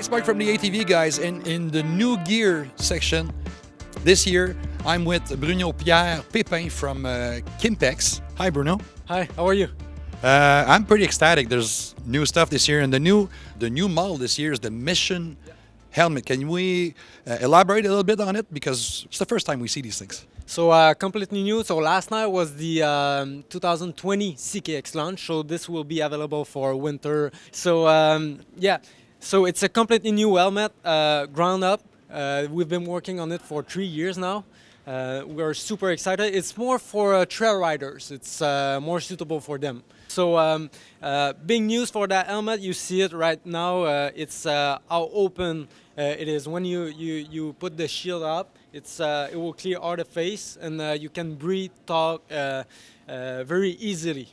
it's Mark from the ATV guys, and in the new gear section this year, I'm with Bruno Pepin from CKX. Hi, Bruno. Hi, how are you? I'm pretty ecstatic. There's new stuff this year, and the new model this year is the Mission helmet. Can we elaborate a little bit on it, because it's the first time we see these things? So completely new. So last night was the 2020 CKX launch. So this will be available for winter. So yeah, so it's a completely new helmet, ground up. We've been working on it for 3 years now. We're super excited. It's more for trail riders. It's more suitable for them. So big news for that helmet. You see it right now. It's how open it is. When you put the shield up, it will clear all the face, and you can breathe, talk very easily.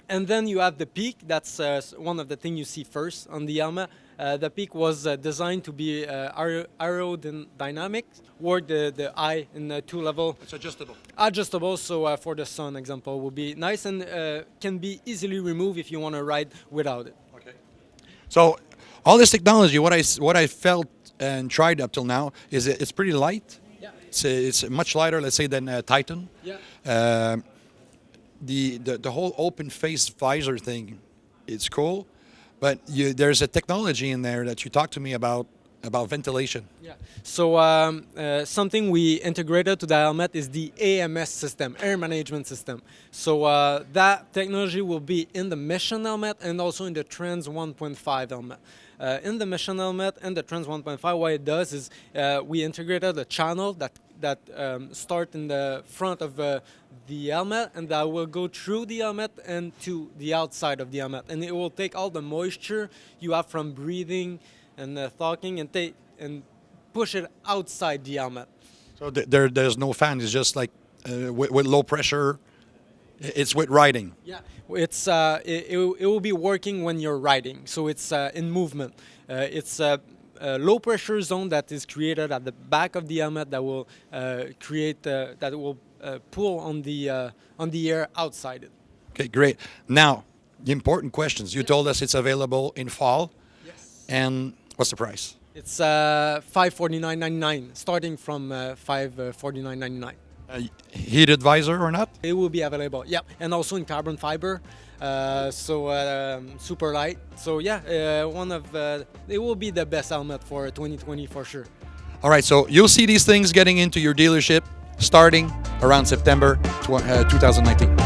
And then you have the peak. That's one of the things you see first on the helmet. The peak was designed to be aerodynamic, work the eye in 2 level. It's adjustable. Adjustable, so for the sun example, will be nice and can be easily removed if you want to ride without it. Okay. So all this technology, what I felt and tried up till now is it's pretty light. Yeah. It's much lighter, let's say, than Titan. Yeah. The whole open face visor thing, it's cool, but there's a technology in there that you talked to me about ventilation. Yeah. So something we integrated to the helmet is the AMS system, air management system. So that technology will be in the Mission helmet and also in the Trans 1.5 helmet. In the Mission helmet and the Trans 1.5, what it does is we integrated a channel that start in the front of the helmet, and that will go through the helmet and to the outside of the helmet, and it will take all the moisture you have from breathing and talking and push it outside the helmet. So there's no fan. It's just like with low pressure. It's with riding. Yeah, it's it will be working when you're riding, so it's in movement. It's a low pressure zone that is created at the back of the helmet that will pull on the air outside it. Okay, great. Now, the important questions. You told us it's available in fall. Yes. And what's the price? It's $549.99, starting from $549.99. Heated visor or not? It will be available, yeah, and also in carbon fiber, so super light. So yeah, it will be the best helmet for 2020 for sure. All right, so you'll see these things getting into your dealership starting around September 2019.